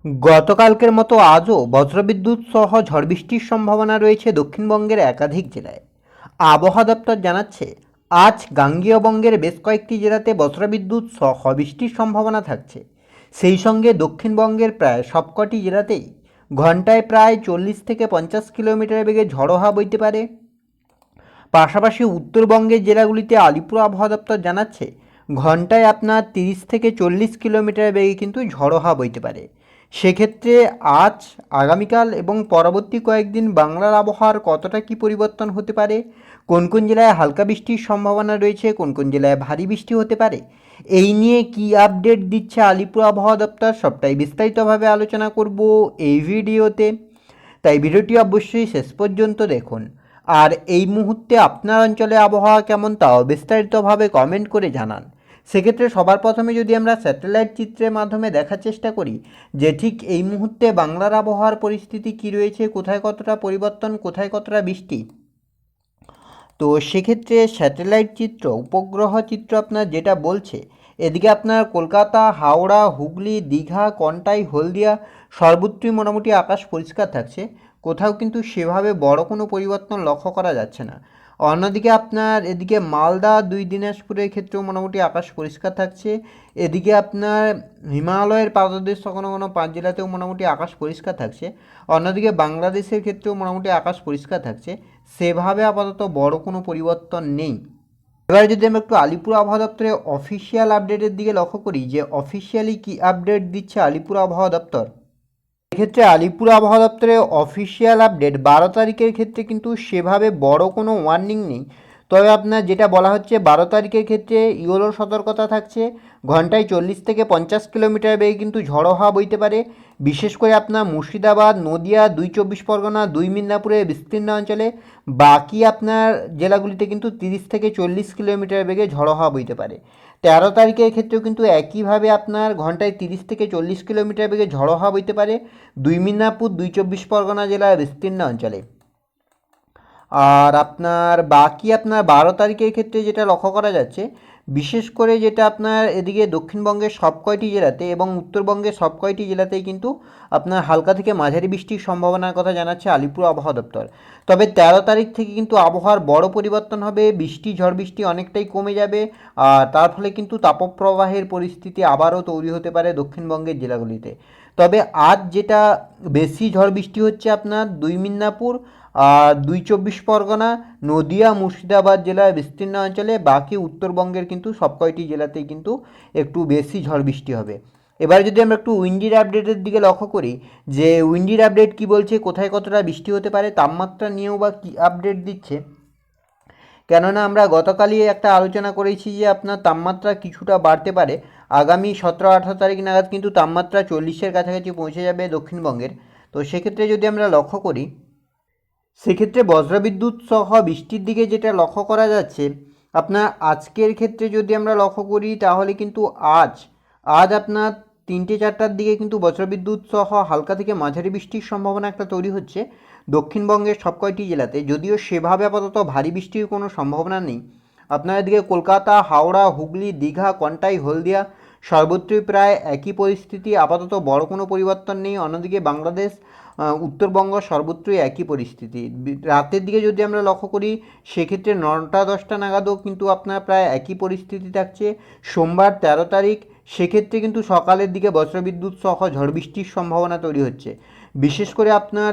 গতকালকের মতো আজও বজ্রবিদ্যুৎ সহ ঝড় বৃষ্টির সম্ভাবনা রয়েছে দক্ষিণবঙ্গের একাধিক জেলায়। আবহাওয়া দপ্তর জানাচ্ছে, আজ গাঙ্গেয় বঙ্গের বেশ কয়েকটি জেলাতে বজ্রবিদ্যুৎ সহ বৃষ্টির সম্ভাবনা থাকছে। সেই সঙ্গে দক্ষিণবঙ্গের প্রায় সবকটি জেলাতেই ঘন্টায় প্রায় 40 থেকে 50 কিলোমিটার বেগে ঝড়ো হাওয়া বইতে পারে। পাশাপাশি উত্তরবঙ্গের জেলাগুলিতে আলিপুর আবহাওয়া দপ্তর জানাচ্ছে, ঘন্টায় আপনার 30 থেকে 40 কিলোমিটার বেগে কিন্তু ঝড়ো হাওয়া বইতে পারে। সেক্ষেত্রে আজ, আগামীকাল এবং পরবর্তী কয়েকদিন বাংলার আবহাওয়ার কতটা কী পরিবর্তন হতে পারে, কোন কোন জেলায় হালকা বৃষ্টির সম্ভাবনা রয়েছে, কোন কোন জেলায় ভারী বৃষ্টি হতে পারে, এই নিয়ে কী আপডেট দিচ্ছে আলিপুর আবহাওয়া দপ্তর, সবটাই বিস্তারিতভাবে আলোচনা করব এই ভিডিওতে। তাই ভিডিওটি অবশ্যই শেষ পর্যন্ত দেখুন। আর এই মুহূর্তে আপনার অঞ্চলে আবহাওয়া কেমন তাও বিস্তারিতভাবে কমেন্ট করে জানান। সেক্ষেত্রে সবার প্রথমে যদি আমরা স্যাটেলাইট চিত্রের মাধ্যমে দেখার চেষ্টা করি যে ঠিক এই মুহূর্তে বাংলার আবহাওয়ার পরিস্থিতি কী রয়েছে, কোথায় কতটা পরিবর্তন, কোথায় কতটা বৃষ্টি, তো সেক্ষেত্রে স্যাটেলাইট চিত্র, উপগ্রহ চিত্র আপনার যেটা বলছে, এদিকে আপনার কলকাতা, হাওড়া, হুগলি, দীঘা, কন্টাই, হলদিয়া সর্বত্রই মোটামুটি আকাশ পরিষ্কার থাকছে। কোথাও কিন্তু সেভাবে বড় কোনো পরিবর্তন লক্ষ্য করা যাচ্ছে না। অন্যদিকে আপনার এদিকে মালদা, দিনাজপুরের ক্ষেত্রেও মোটামুটি আকাশ পরিষ্কার থাকছে। এদিকে আপনার হিমালয়ের পাদদেশ কোনো কোনো 5 জেলাতেও মোটামুটি আকাশ পরিষ্কার থাকছে। অন্যদিকে বাংলাদেশের ক্ষেত্রেও মোটামুটি আকাশ পরিষ্কার থাকছে। সেভাবে আপাতত বড় কোনো পরিবর্তন নেই। এবারে যদি আমরা একটু আলিপুর আবহাওয়া দপ্তরের অফিসিয়াল আপডেটের দিকে লক্ষ্য করি যে অফিসিয়ালি কী আপডেট দিচ্ছে আলিপুর আবহাওয়া দপ্তর, এক্ষেত্রে আলিপুর আবহাওয়া দপ্তরের অফিসিয়াল আপডেট 12 তারিখের ক্ষেত্রে কিন্তু সেভাবে বড় কোনো ওয়ার্নিং নেই। তবে আপনার যেটা বলা হচ্ছে 12 তারিখের ক্ষেত্রে ইয়েলো সতর্কতা থাকছে। ঘন্টায় 40 থেকে 50 কিলোমিটার বেগে কিন্তু ঝড়ো হাওয়া বইতে পারে। বিশেষ করে আপনার মুর্শিদাবাদ, নদিয়া, 2 চব্বিশ পরগনা, 2 মিদনাপুরের বিস্তীর্ণ অঞ্চলে। বাকি আপনার জেলাগুলিতে কিন্তু 30 থেকে 40 কিলোমিটার বেগে ঝড়ো হাওয়া বইতে পারে। 13 তারিখের ক্ষেত্রেও কিন্তু একইভাবে আপনার ঘন্টায় 30 থেকে 40 কিলোমিটার বেগে ঝড়ো হাওয়া বইতে পারে 2 মিদনাপুর, 2 চব্বিশ পরগনা জেলার বিস্তীর্ণ অঞ্চলে। আর আপনার বাকি আপনার 12 তারিখের ক্ষেত্রে যেটা লক্ষ্য করা যাচ্ছে, বিশেষ করে যেটা আপনার এদিকে দক্ষিণবঙ্গের সব কয়টি জেলাতে এবং উত্তরবঙ্গের সব কয়টি জেলাতেই কিন্তু আপনার হালকা থেকে মাঝারি বৃষ্টির সম্ভাবনার কথা জানাচ্ছে আলিপুর আবহাওয়া দপ্তর। তবে 13 তারিখ থেকে কিন্তু আবহাওয়ার বড় পরিবর্তন হবে, ঝড় বৃষ্টি অনেকটাই কমে যাবে। আর তার ফলে কিন্তু তাপপ্রবাহের পরিস্থিতি আবারও তৈরি হতে পারে দক্ষিণবঙ্গের জেলাগুলিতে। তবে আজ যেটা বেশি ঝড় বৃষ্টি হচ্ছে আপনার 2 মিদনাপুর আর 2 চব্বিশ পরগনা, নদিয়া, মুর্শিদাবাদ জেলার বিস্তীর্ণ অঞ্চলে। বাকি উত্তরবঙ্গের কিন্তু সব কয়টি জেলাতেই কিন্তু একটু বেশি ঝড় বৃষ্টি হবে। এবার যদি আমরা একটু উইন্ডির আপডেটের দিকে লক্ষ্য করি যে উইন্ডির আপডেট কি বলছে, কোথায় কতটা বৃষ্টি হতে পারে, তাপমাত্রা নিয়েও বা কী আপডেট দিচ্ছে। কেননা আমরা গতকালই একটা আলোচনা করেছি যে আপনার তাপমাত্রা কিছুটা বাড়তে পারে। আগামী 17-18 তারিখ নাগাদ কিন্তু তাপমাত্রা 40-এর কাছাকাছি পৌঁছে যাবে দক্ষিণবঙ্গের। তো সেক্ষেত্রে যদি আমরা লক্ষ্য করি, সেক্ষেত্রে বজ্রবিদ্যুৎ সহ বৃষ্টির দিকে যেটা লক্ষ্য করা যাচ্ছে, আপনার আজকের ক্ষেত্রে যদি আমরা লক্ষ্য করি তাহলে কিন্তু আজ আপনার 3টে-4টার দিকে কিন্তু বজ্রবিদ্যুৎ সহ হালকা থেকে মাঝারি বৃষ্টির সম্ভাবনা একটা তৈরি হচ্ছে দক্ষিণবঙ্গের সব কয়টি জেলাতে। যদিও সেভাবে আপাতত ভারী বৃষ্টির কোনো সম্ভাবনা নেই। আপনার এদিকে কলকাতা, হাওড়া, হুগলি, দীঘা, কন্টাই, হলদিয়া সর্বত্রই প্রায় একই পরিস্থিতি, আপাতত বড় কোনো পরিবর্তন নেই। অন্যদিকে বাংলাদেশ, উত্তরবঙ্গ সর্বত্রই একই পরিস্থিতি। রাতের দিকে যদি আমরা লক্ষ্য করি সেক্ষেত্রে 9টা-10টা নাগাদও কিন্তু আপনার প্রায় একই পরিস্থিতি থাকছে। সোমবার 13 তারিখ, সেক্ষেত্রে কিন্তু সকালের দিকে বজ্রবিদ্যুৎ সহ ঝড় বৃষ্টির সম্ভাবনা তৈরি হচ্ছে। বিশেষ করে আপনার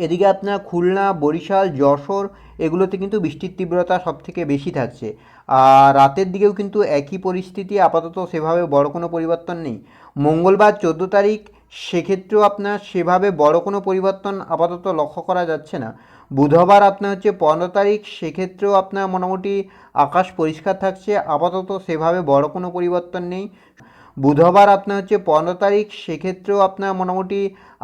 এদিকে আপনার খুলনা, বরিশাল, যশোর এগুলোতে কিন্তু বৃষ্টির তীব্রতা সবথেকে বেশি থাকছে। আর রাতের দিকেও কিন্তু একই পরিস্থিতি, আপাতত সেভাবে বড় কোনো পরিবর্তন নেই। মঙ্গলবার 14 তারিখ, সেক্ষেত্রেও আপনার সেভাবে বড় কোনো পরিবর্তন আপাতত লক্ষ্য করা যাচ্ছে না। বুধবার আপনার হচ্ছে 15 তারিখ, সেক্ষেত্রেও আপনার মোটামুটি আকাশ পরিষ্কার থাকছে, আপাতত সেভাবে বড় কোনো পরিবর্তন নেই। বুধবার আপনার হচ্ছে 15 তারিখ, সেক্ষেত্রেও আপনার মোটামুটি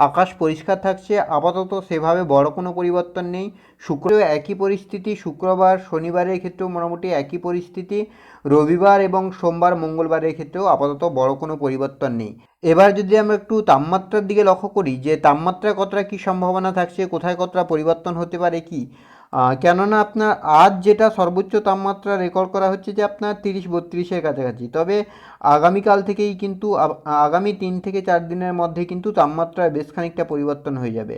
আকাশ পরিষ্কার থাকছে, আপাতত সেভাবে বড় কোনো পরিবর্তন নেই। শুক্রবারেও একই পরিস্থিতি, শুক্রবার, শনিবারের ক্ষেত্রেও মোটামুটি একই পরিস্থিতি। রবিবার এবং সোমবার, মঙ্গলবারের ক্ষেত্রেও আপাতত বড় কোনো পরিবর্তন নেই। এবার যদি আমরা একটু তাপমাত্রার দিকে লক্ষ্য করি যে তাপমাত্রায় কতটা কী সম্ভাবনা থাকছে, কোথায় কতটা পরিবর্তন হতে পারে কি, কেননা আপনার আজ যেটা সর্বোচ্চ তাপমাত্রা রেকর্ড করা হচ্ছে যে আপনার 30-32-এর কাছাকাছি, তবে আগামীকাল থেকেই কিন্তু আগামী 3 থেকে 4 দিনের মধ্যে কিন্তু তাপমাত্রায় বেশ খানিকটা পরিবর্তন হয়ে যাবে।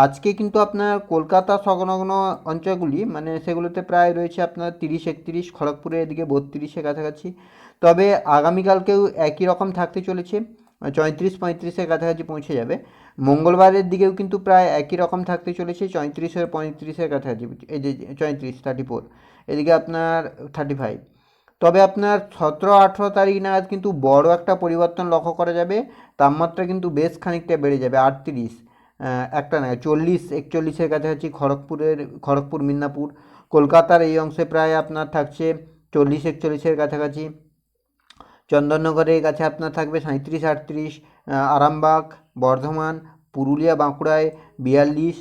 আজকে কিন্তু আপনার কলকাতা সংলগ্ন অঞ্চলগুলি মানে সেগুলোতে প্রায় রয়েছে আপনার 30-31, খড়গপুরের এদিকে 32-এর কাছাকাছি। তবে আগামীকালকেও একই রকম থাকতে চলেছে, 34-35-এর কাছাকাছি পৌঁছে যাবে। মঙ্গলবারের দিকেও কিন্তু প্রায় একই রকম থাকতে চলেছে, 34-35-এর কাছাকাছি, এই যে 34 এদিকে আপনার 35। তবে আপনার 17-18 তারিখ নাগাদ কিন্তু বড় একটা পরিবর্তন লক্ষ্য করা যাবে, তাপমাত্রা কিন্তু বেশ খানিকটা বেড়ে যাবে, 38 একটা নয় 40-41-এর কাছাকাছি খড়গপুর মিদনাপুর, কলকাতার এই অংশে প্রায় আপনার থাকছে 40-41-এর কাছাকাছি, চন্দননগরের কাছে আপনার থাকবে 37-38, আরামবাগ, বর্ধমান, পুরুলিয়া বাঁকুড়ায় 42,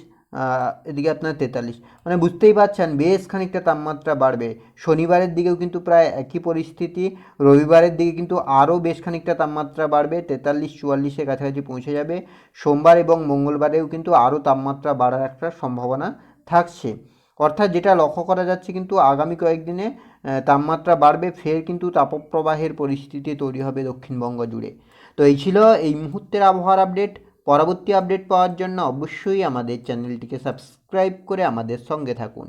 এদিকে আপনার 43। মানে বুঝতেই পারছেন বেশ খানিকটা তাপমাত্রা বাড়বে। শনিবারের দিকেও কিন্তু প্রায় একই পরিস্থিতি, রবিবারের দিকে কিন্তু আরও বেশ খানিকটা তাপমাত্রা বাড়বে, 43-44-এর কাছাকাছি পৌঁছে যাবে। সোমবার এবং মঙ্গলবারেও কিন্তু আরও তাপমাত্রা বাড়ার একটা সম্ভাবনা থাকছে। অর্থাৎ যেটা লক্ষ্য করা যাচ্ছে কিন্তু আগামী কয়েকদিনে তাপমাত্রা বাড়বে, ফের কিন্তু তাপপ্রবাহের পরিস্থিতি তৈরি হবে দক্ষিণবঙ্গ জুড়ে। তো এই ছিল এই মুহূর্তের আবহাওয়ার আপডেট। পরবর্তী আপডেট পাওয়ার জন্য অবশ্যই আমাদের চ্যানেলটিকে সাবস্ক্রাইব করে আমাদের সঙ্গে থাকুন।